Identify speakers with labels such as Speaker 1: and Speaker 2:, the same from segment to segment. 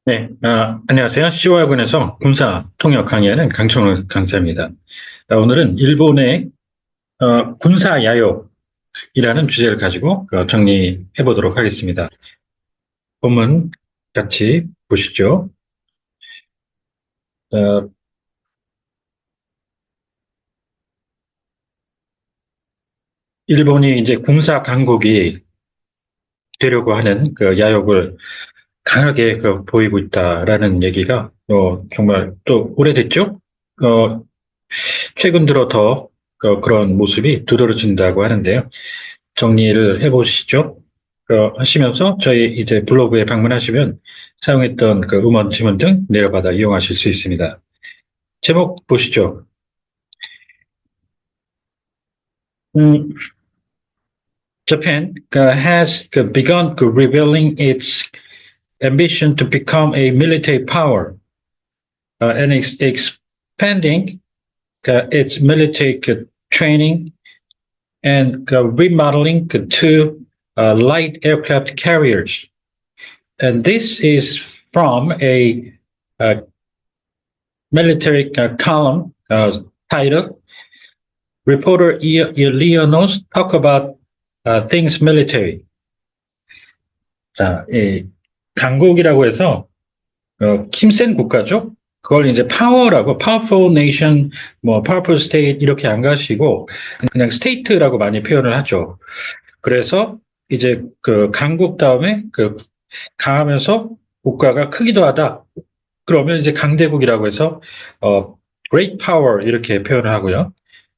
Speaker 1: 네, 안녕하세요. 시와군에서 군사 통역 강의하는 강청원 강사입니다. 오늘은 일본의 군사 야욕이라는 주제를 가지고 정리해 보도록 하겠습니다. 본문 같이 보시죠. 어, 일본이 이제 군사 강국이 되려고 하는 그 야욕을 강하게 보이고 있다라는 얘기가 정말 또 오래됐죠? 어, 최근 들어 더 그런 모습이 두드러진다고 하는데요. 정리를 해보시죠. 하시면서 저희 이제 블로그에 방문하시면 사용했던 그 음원 지문 등 내려받아 이용하실 수 있습니다. 제목 보시죠. 음, Japan has begun revealing its ambition to become a military power and expanding its military training and remodeling to light aircraft carriers. And this is from a military column titled Reporter Leonos Talk About Things Military. 자, 이 강국이라고 해서 힘센 국가죠. 그걸 이제 파워라고 powerful nation, 뭐 powerful state 이렇게 안 가시고 그냥 state라고 많이 표현을 하죠. 그래서 이제 그 강국 다음에 그 강하면서 국가가 크기도 하다. 그러면 이제 강대국이라고 해서 great power 이렇게 표현을 하고요.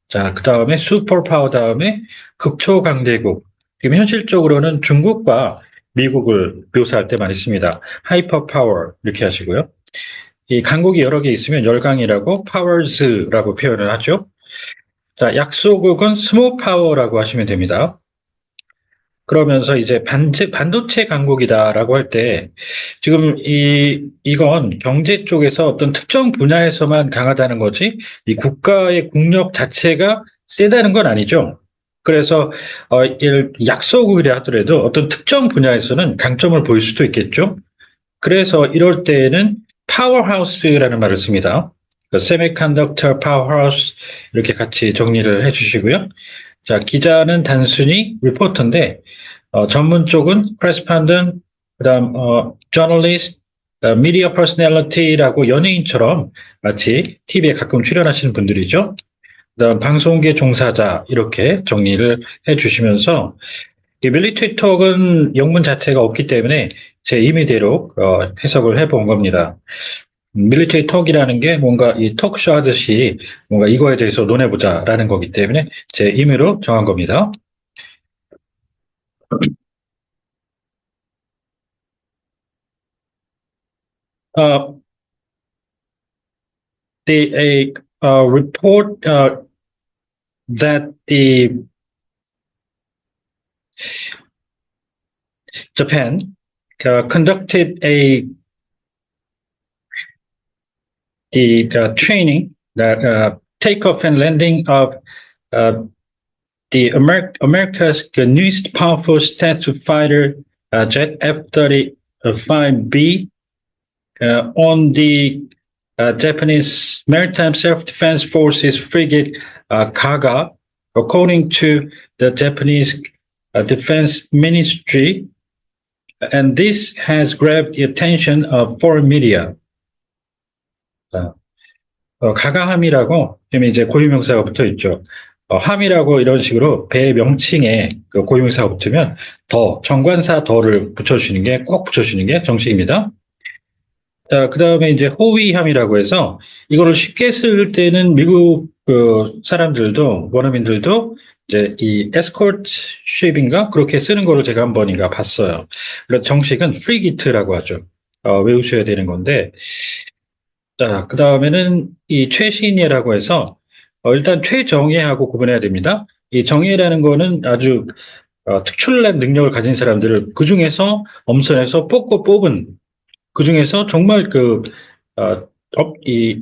Speaker 1: 자, 그 다음에 슈퍼 파워 다음에 극초 강대국. 지금 현실적으로는 중국과 미국을 묘사할 때 많이 씁니다. 하이퍼 파워 이렇게 하시고요. 이 강국이 여러 개 있으면 열강이라고 파워즈라고 표현을 하죠. 자, 약소국은 스몰 파워라고 하시면 됩니다. 그러면서 이제 반도체 강국이다라고 할 때, 지금 이건 경제 쪽에서 어떤 특정 분야에서만 강하다는 거지, 이 국가의 국력 자체가 세다는 건 아니죠. 그래서, 약소국이라 하더라도 어떤 특정 분야에서는 강점을 보일 수도 있겠죠. 그래서 이럴 때에는 파워하우스라는 말을 씁니다. 세미컨덕터 파워하우스 이렇게 같이 정리를 해 주시고요. 자, 기자는 단순히 리포터인데 전문 쪽은 correspondent, 그다음 journalist, media personality라고 연예인처럼 마치 TV에 가끔 출연하시는 분들이죠. 그다음 방송계 종사자 이렇게 정리를 해주시면서 이 밀리터리 톡은 영문 자체가 없기 때문에 제 임의대로 해석을 해본 겁니다. 밀리터리 톡이라는 게 뭔가 이 톡쇼 하듯이 뭔가 이거에 대해서 논해보자라는 거기 때문에 제 임의로 정한 겁니다. Uh, a report that the Japan conducted the training that takeoff and landing of uh, the America's newest powerful stealth fighter jet F-35B on the Japanese Maritime Self-Defense Forces frigate Kaga, according to the Japanese Defense Ministry, and this has grabbed the attention of foreign media. 가가함이라고 지금 이제 고유명사가 붙어 있죠. 함이라고 이런 식으로 배 명칭에 그 고유명사가 붙으면 정관사 더를 붙여주시는 게 꼭 붙여주시는 게 정식입니다. 자, 그 다음에 이제 호위함이라고 해서 이거를 쉽게 쓸 때는 미국 그 사람들도 원어민들도 이제 이 에스코트 쉽인가 그렇게 쓰는 거를 제가 한 번인가 봤어요. 그래서 정식은 프리기트라고 하죠. 외우셔야 되는 건데 자, 그 다음에는 이 최신예라고 해서 일단 최정예하고 구분해야 됩니다. 이 정예라는 거는 아주 특출난 능력을 가진 사람들을 그 중에서 엄선해서 뽑은 그 중에서 정말 이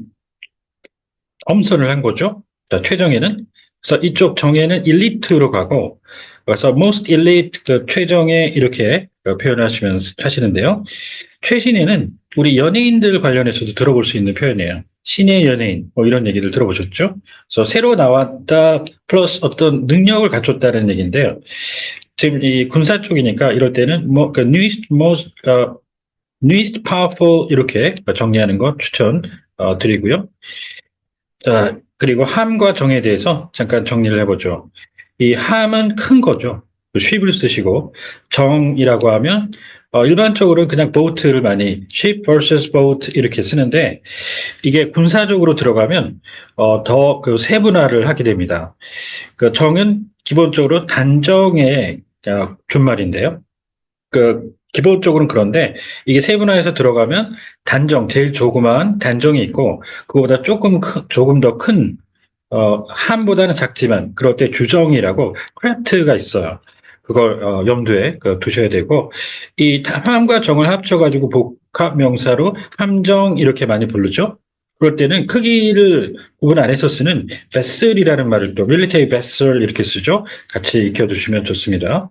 Speaker 1: 엄선을 한 거죠. 자, 최정예는. 그래서 이쪽 정예는 일리트로 가고, 그래서 most elite, 최정예 이렇게 표현하시면 하시는데요. 최신예는 우리 연예인들 관련해서도 들어볼 수 있는 표현이에요. 신의 연예인, 뭐 이런 얘기를 들어보셨죠? 그래서 새로 나왔다, 플러스 어떤 능력을 갖췄다는 얘기인데요. 지금 이 군사 쪽이니까 이럴 때는 뭐, 그 newest powerful 이렇게 정리하는 거 추천 드리고요. 자, 그리고 함과 정에 대해서 잠깐 정리를 해보죠. 이 함은 큰 거죠. 쉽을 쓰시고, 정이라고 하면, 일반적으로 그냥 boat를 많이 ship versus boat 이렇게 쓰는데, 이게 군사적으로 들어가면, 더 그 세분화를 하게 됩니다. 그 정은 기본적으로 단정의 준말인데요. 기본적으로는 그런데 이게 세분화해서 들어가면 단정, 제일 조그마한 단정이 있고, 그거보다 조금 더 큰, 함보다는 작지만, 그럴 때 주정이라고 크래프트가 있어요. 그걸, 염두에 두셔야 되고, 이 함과 정을 합쳐가지고 복합 명사로 함정 이렇게 많이 부르죠? 그럴 때는 크기를 구분 안 해서 쓰는 vessel이라는 말을 또 military vessel 이렇게 쓰죠? 같이 익혀두시면 좋습니다.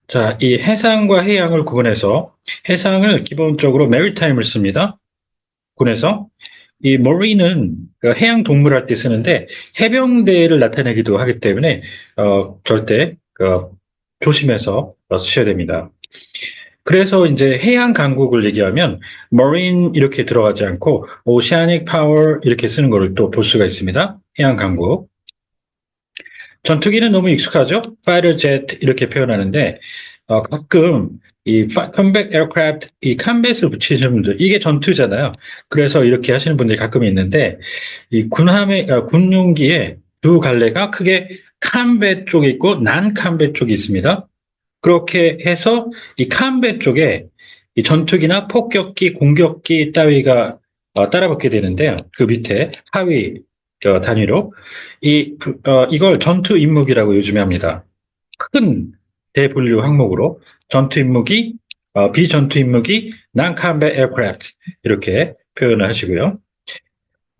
Speaker 1: 자, 이 해상과 해양을 구분해서 해상을 기본적으로 maritime을 씁니다. 군에서 이 marine은 그 해양 동물 할 때 쓰는데 해병대를 나타내기도 하기 때문에 절대 조심해서 쓰셔야 됩니다. 그래서 이제 해양 강국을 얘기하면 marine 이렇게 들어가지 않고 oceanic power 이렇게 쓰는 거를 또 볼 수가 있습니다. 해양 강국. 전투기는 너무 익숙하죠? fighter jet 이렇게 표현하는데 가끔 이 combat aircraft 이 combat을 붙이시는 분들 이게 전투잖아요. 그래서 이렇게 하시는 분들이 가끔 있는데 이 군용기에 두 갈래가 크게 combat 쪽이 있고 non-combat 쪽이 있습니다. 그렇게 해서 이 combat 쪽에 이 전투기나 폭격기, 공격기 따위가 따라붙게 되는데요. 그 밑에 하위 단위로 이걸 전투 임무기라고 요즘에 합니다. 큰 대분류 항목으로 전투 임무기, 비전투 임무기, non-combat aircraft 이렇게 표현을 하시고요.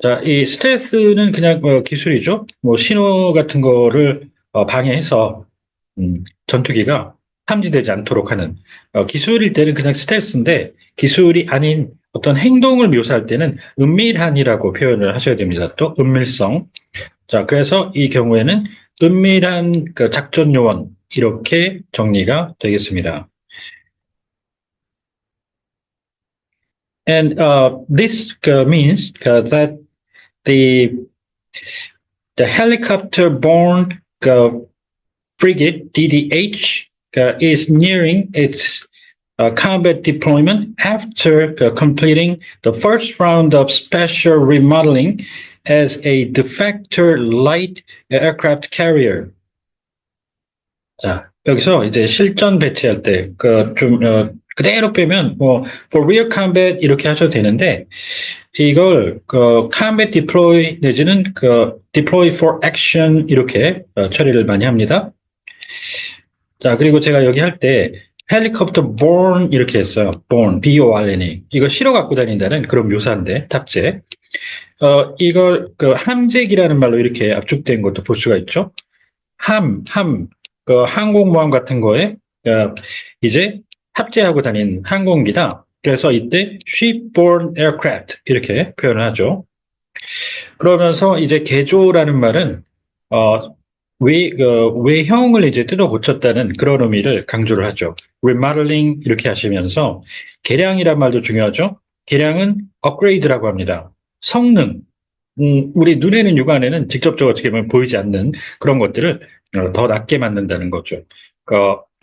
Speaker 1: 자, 이 스텔스는 그냥 기술이죠. 뭐 신호 같은 거를 방해해서 전투기가 탐지되지 않도록 하는 기술일 때는 그냥 스텔스인데 기술이 아닌 어떤 행동을 묘사할 때는 은밀한이라고 표현을 하셔야 됩니다. 또 은밀성. 자, 그래서 이 경우에는 은밀한 그 작전 요원 이렇게 정리가 되겠습니다. And this means that the helicopter-borne frigate DDH is nearing its combat deployment after completing the first round of special remodeling as a defector light aircraft carrier. 자, 여기서 이제 실전 배치할 때, 그대로 빼면, for real combat 이렇게 하셔도 되는데, 이걸, combat deploy 내지는 deploy for action 이렇게 처리를 많이 합니다. 자, 그리고 제가 여기 할 때, 헬리콥터 born 이렇게 했어요. born, B-O-R-N-E. 이거 실어 갖고 다닌다는 그런 묘사인데, 탑재. 이걸 함재기라는 말로 이렇게 압축된 것도 볼 수가 있죠. 항공모함 같은 거에 이제 탑재하고 다닌 항공기다. 그래서 이때 shipborne aircraft 이렇게 표현을 하죠. 그러면서 이제 개조라는 말은 외형을 이제 뜯어 고쳤다는 그런 의미를 강조를 하죠. remodeling 이렇게 하시면서 개량이란 말도 중요하죠. 개량은 upgrade라고 합니다. 성능, 우리 눈에는 육안에는 직접적으로 어떻게 보면 보이지 않는 그런 것들을 더 낮게 만든다는 거죠.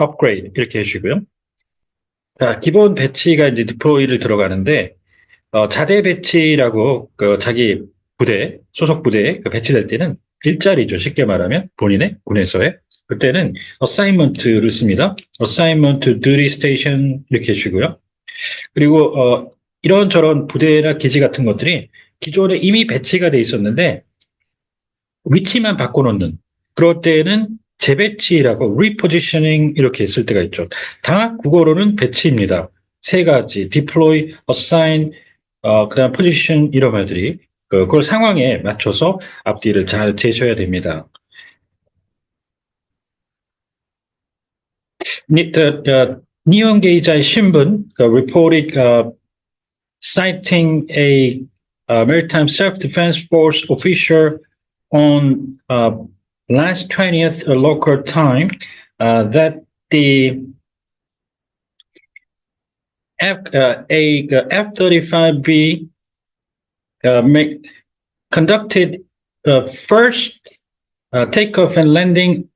Speaker 1: upgrade 이렇게 해주시고요. 자, 기본 배치가 이제 deploy를 들어가는데 자대 배치라고 자기 부대 소속 부대에 배치될 때는 일자리죠. 쉽게 말하면 본인의 군에서의 그때는 assignment를 씁니다. assignment to duty station 이렇게 해주시고요. 그리고 이런저런 부대나 기지 같은 것들이 기존에 이미 배치가 돼 있었는데 위치만 바꿔놓는 그럴 때는 재배치라고 repositioning 이렇게 쓸 때가 있죠. 당학 국어로는 배치입니다. 세 가지 deploy, assign, 그다음 position 이런 말들이 그걸 상황에 맞춰서 앞뒤를 잘 재셔야 됩니다. 니혼게이자의 신분 reported citing a Maritime Self-Defense Force official on last 20th local time that the F-35B conducted the first takeoff and landing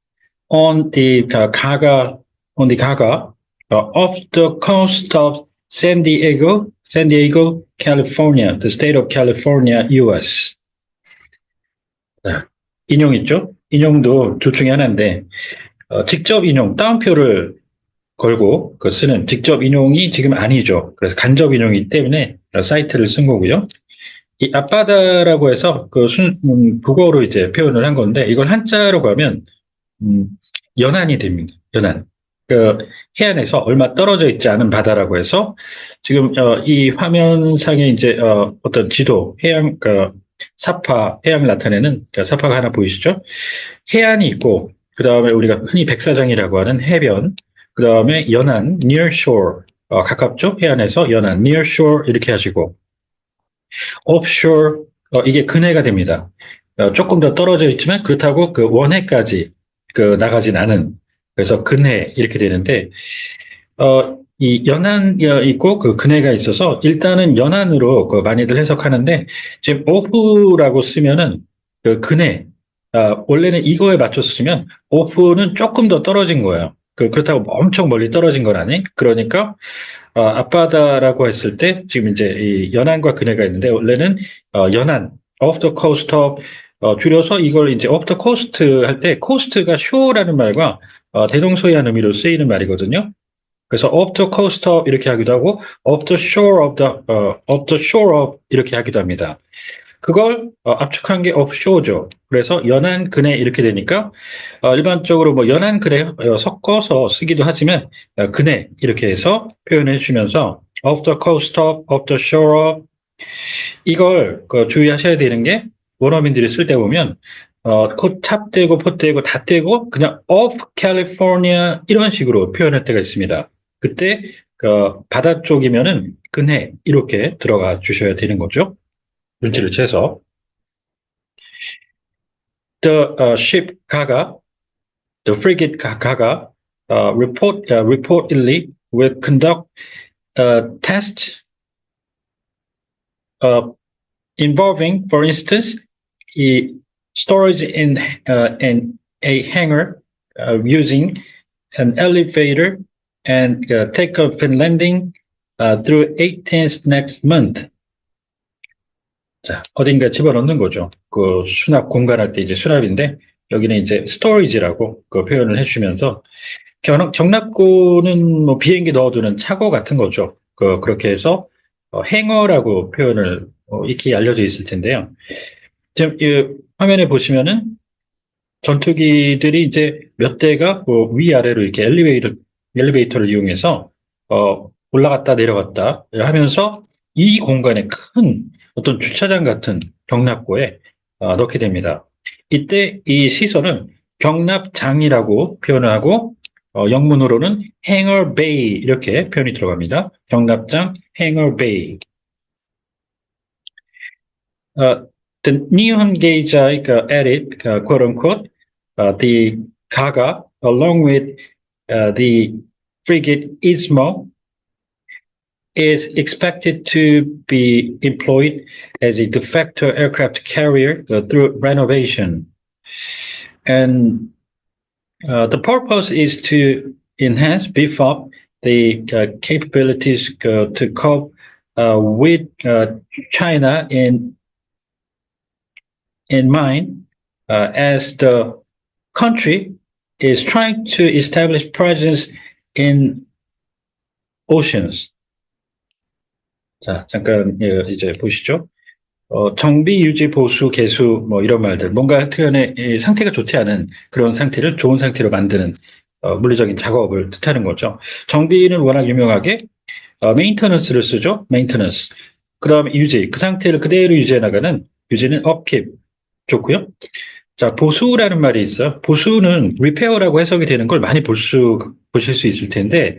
Speaker 1: on the Gaga off the coast of San Diego, California, the state of California, U.S. 인용 있죠? 인용도 둘 중에 하나인데 직접 인용, 따옴표를 걸고 쓰는 직접 인용이 지금 아니죠. 그래서 간접 인용이기 때문에 사이트를 쓴 거고요. 이 앞바다라고 해서 국어로 이제 표현을 한 건데 이걸 한자로 하면 연안이 됩니다. 연안. 해안에서 얼마 떨어져 있지 않은 바다라고 해서 지금 이 화면상에 이제 어떤 지도, 해양 사파, 해양을 나타내는 사파가 하나 보이시죠? 해안이 있고 그 다음에 우리가 흔히 백사장이라고 하는 해변, 그 다음에 연안, near shore, 가깝죠? 해안에서 연안, near shore 이렇게 하시고 offshore, 이게 근해가 됩니다. 조금 더 떨어져 있지만 그렇다고 그 원해까지 나가진 않은, 그래서 근해 이렇게 되는데 이 연안이 있고 그 근해가 있어서 일단은 연안으로 많이들 해석하는데 지금 오프라고 쓰면은 그 근해, 원래는 이거에 맞춰서 쓰면 오프는 조금 더 떨어진 거예요. 그렇다고 엄청 멀리 떨어진 건 아니. 그러니까 앞바다라고 했을 때 지금 이제 이 연안과 근해가 있는데 원래는 연안, off the coast of, 줄여서 이걸 이제 off the coast 할 때 coast가 shore라는 말과 대동소이한 의미로 쓰이는 말이거든요. 그래서 off the coast of 이렇게 하기도 하고 off the shore of 이렇게 하기도 합니다. 그걸 압축한 게 offshore죠. 그래서 연안 근해 이렇게 되니까 일반적으로 뭐 연안 근해 섞어서 쓰기도 하지만 근해 이렇게 해서 표현해 주면서 off the coast of, off the shore of 이걸 주의하셔야 되는 게 원어민들이 쓸 때 보면 탑 떼고 포 떼고 다 떼고 그냥 off California 이런 식으로 표현할 때가 있습니다. 그때 바다 쪽이면은 근해 이렇게 들어가 주셔야 되는 거죠. 눈치를 채서. The ship Gaga, the frigate Gaga, reportedly will conduct tests involving, for instance, storage in a hangar using an elevator and takeoff and landing through 18th next month. 자, 어딘가 집어넣는 거죠. 그 수납 공간할 때 이제 수납인데 여기는 이제 storage라고 그 표현을 해주면서 경납고는 뭐 비행기 넣어두는 차고 같은 거죠. 그렇게 해서 행어라고 표현을 익히 알려져 있을 텐데요. 지금 이 화면에 보시면은 전투기들이 이제 몇 대가 위아래로 이렇게 엘리베이터를 이용해서 올라갔다 내려갔다 하면서 이 공간에 큰 어떤 주차장 같은 경납고에 넣게 됩니다. 이때 이 시설은 경납장이라고 표현을 하고 영문으로는 hangar bay 이렇게 표현이 들어갑니다. 경납장, hangar bay. The Nihon Geizai added, quote unquote, the Gaga, along with the frigate Ismo, is expected to be employed as a de facto aircraft carrier through renovation. And the purpose is to enhance, beef up the capabilities to cope with China in mind, as the country is trying to establish presence in oceans. 자, 잠깐 이제 보시죠. 정비, 유지, 보수, 개수 뭐 이런 말들, 뭔가 하여튼간에 상태가 좋지 않은 그런 상태를 좋은 상태로 만드는 물리적인 작업을 뜻하는 거죠. 정비는 워낙 유명하게 메인터넌스를 쓰죠. 메인터넌스. 그 다음에 유지, 그 상태를 그대로 유지해 나가는 유지는 upkeep. 좋고요. 자, 보수라는 말이 있어요. 보수는 repair라고 해석이 되는 걸 많이 보실 수 있을 텐데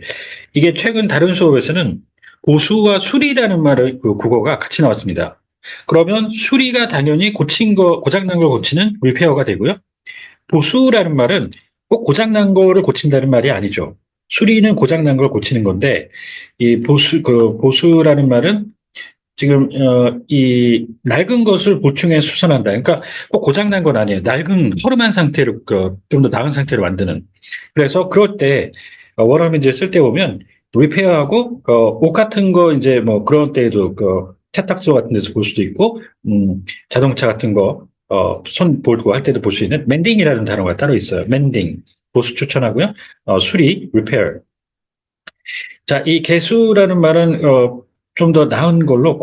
Speaker 1: 이게 최근 다른 수업에서는 보수와 수리라는 말을 그 국어가 같이 나왔습니다. 그러면 수리가 당연히 고장난 걸 고치는 리페어가 되고요. 보수라는 말은 꼭 고장난 거를 고친다는 말이 아니죠. 수리는 고장난 걸 고치는 건데, 이 보수라는 말은 지금, 이 낡은 것을 보충해 수선한다. 그러니까 꼭 고장난 건 아니에요. 낡은, 허름한 상태로, 좀 더 나은 상태로 만드는. 그래서 그럴 때, 원어민 이제 쓸 때 보면, 리페어하고, 옷 같은 거 이제 뭐 그런 때에도, 세탁소 같은 데서 볼 수도 있고, 자동차 같은 거, 손 볼고 할 때도 볼 수 있는 멘딩이라는 단어가 따로 있어요. 멘딩. 보수 추천하고요. 수리, repair. 자, 이 개수라는 말은 좀 더 나은 걸로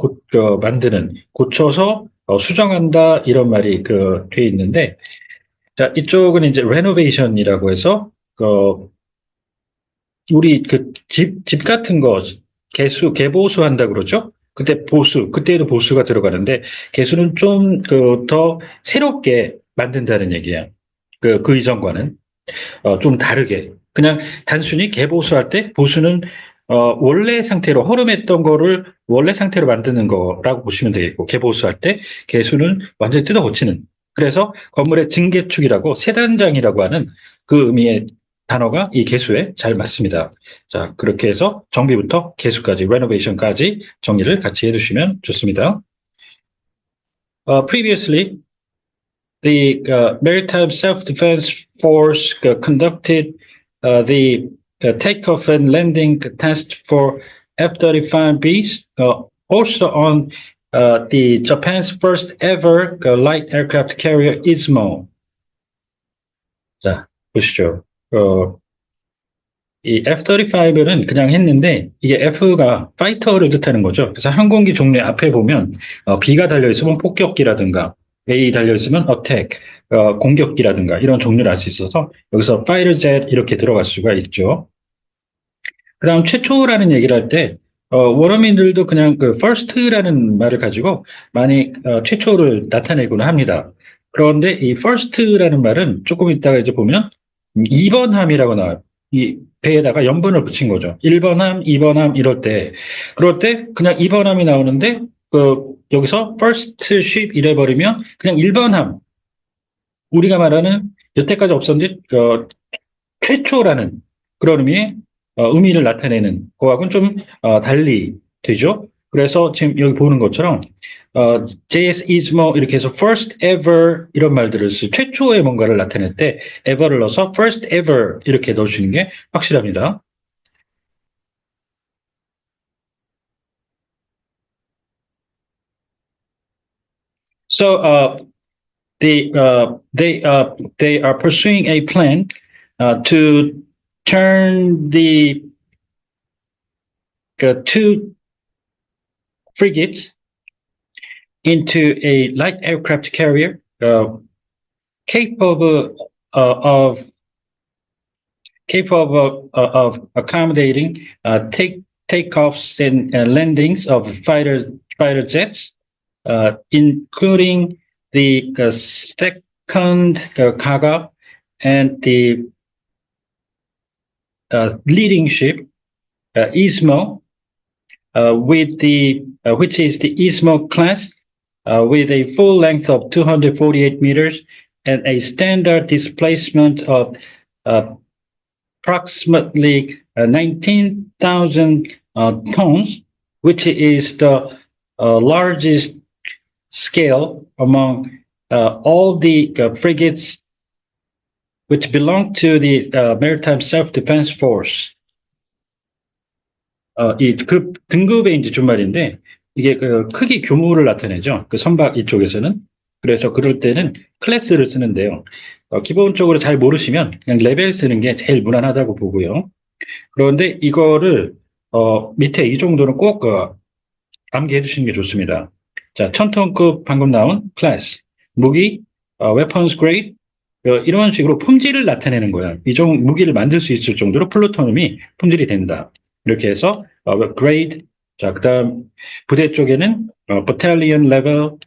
Speaker 1: 만드는, 고쳐서 수정한다 이런 말이 돼 있는데, 자, 이쪽은 이제 레노베이션이라고 해서 우리 집 같은 거 개보수한다 그러죠? 그때도 보수가 들어가는데 개수는 좀 더 새롭게 만든다는 얘기야. 그 이전과는. 좀 다르게. 그냥 단순히 개보수할 때 보수는 원래 상태로 허름했던 거를 원래 상태로 만드는 거라고 보시면 되겠고, 개보수할 때 개수는 완전히 뜯어 고치는. 그래서 건물의 증개축이라고 세단장이라고 하는 그 의미의 단어가 이 개수에 잘 맞습니다. 자, 그렇게 해서 정비부터 개수까지, 레노베이션까지 정리를 같이 해두시면 좋습니다. Previously, the Maritime Self-Defense Force conducted the takeoff and landing test for F-35Bs, also on the Japan's first ever light aircraft carrier Ismo. 자, 보시죠. 이 F-35는 그냥 했는데 이게 F가 파이터를 뜻하는 거죠. 그래서 항공기 종류 앞에 보면 B가 달려있으면 폭격기라든가 A 달려있으면 어택, 공격기라든가 이런 종류를 알 수 있어서 여기서 파이터 젯 이렇게 들어갈 수가 있죠. 그 다음 최초라는 얘기를 할 때 원어민들도 그냥 first라는 말을 가지고 많이 최초를 나타내곤 합니다. 그런데 이 first라는 말은 조금 있다가 이제 보면 2번 함이라고 나와요. 이 배에다가 연번을 붙인 거죠. 1번 함, 2번 함 그럴 때 그냥 2번 함이 나오는데 여기서 first ship 이래 버리면 그냥 1번 함, 우리가 말하는 여태까지 없었는데 최초라는 그런 의미의 의미를 나타내는 거하고는 좀 달리 되죠. 그래서 지금 여기 보는 것처럼 JS Ismo 이렇게 해서 first ever 이런 말들을 최초의 뭔가를 나타낼 때 ever를 넣어서 first ever 이렇게 넣어주는 게 확실합니다. So they are pursuing a plan to turn the two frigates into a light aircraft carrier capable of accommodating takeoffs and landings of fighter jets, including the second Kaga and the leading ship Ismo, which is the Ismo class, with a full length of 248 meters and a standard displacement of approximately 19,000 tons, which is the largest scale among all the frigates which belong to the Maritime Self-Defense Force. 이 등급의 이제 준말인데 이게 크기 규모를 나타내죠. 선박 이쪽에서는. 그래서 그럴 때는 클래스를 쓰는데요. 기본적으로 잘 모르시면 그냥 레벨 쓰는 게 제일 무난하다고 보고요. 그런데 이거를 밑에 이 정도는 꼭 암기해 두시는 게 좋습니다. 자, 1000톤급 방금 나온 클래스, 무기, weapons grade, 이런 식으로 품질을 나타내는 거야. 무기를 만들 수 있을 정도로 플루토늄이 품질이 된다. 이렇게 해서 grade, 자, 그다음 부대 쪽에는 battalion level,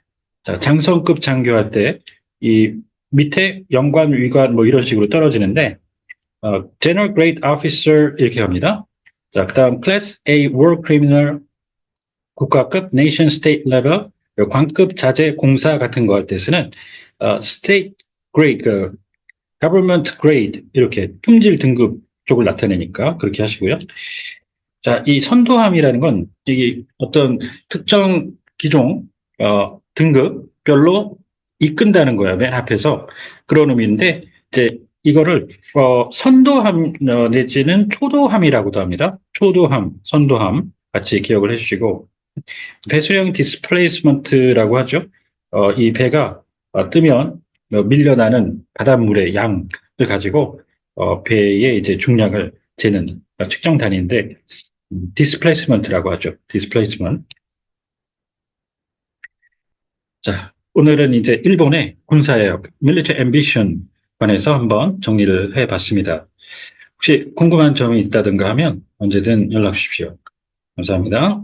Speaker 1: 자, 장성급 장교할 때 이 밑에 영관, 위관 뭐 이런 식으로 떨어지는데 general grade officer 이렇게 합니다. 자, 그다음 class A war criminal, 국가급 nation state level 관급 자재 공사 같은 거 할 때 쓰는 state grade, government grade 이렇게 품질 등급 쪽을 나타내니까 그렇게 하시고요. 자, 이 선도함이라는 건 이게 어떤 특정 기종 등급별로 이끈다는 거야. 맨 앞에서 그런 의미인데 이제 이거를 선도함 내지는 초도함이라고도 합니다. 초도함, 선도함 같이 기억을 해주시고 배수령 디스플레이스먼트라고 하죠. 이 배가 뜨면 밀려나는 바닷물의 양을 가지고 배의 이제 중량을 재는 측정 단위인데 디스플레이스먼트라고 하죠. 디스플레이스먼트. 자, 오늘은 이제 일본의 군사력, military ambition 관해서 한번 정리를 해봤습니다. 혹시 궁금한 점이 있다든가 하면 언제든 연락 주십시오. 감사합니다.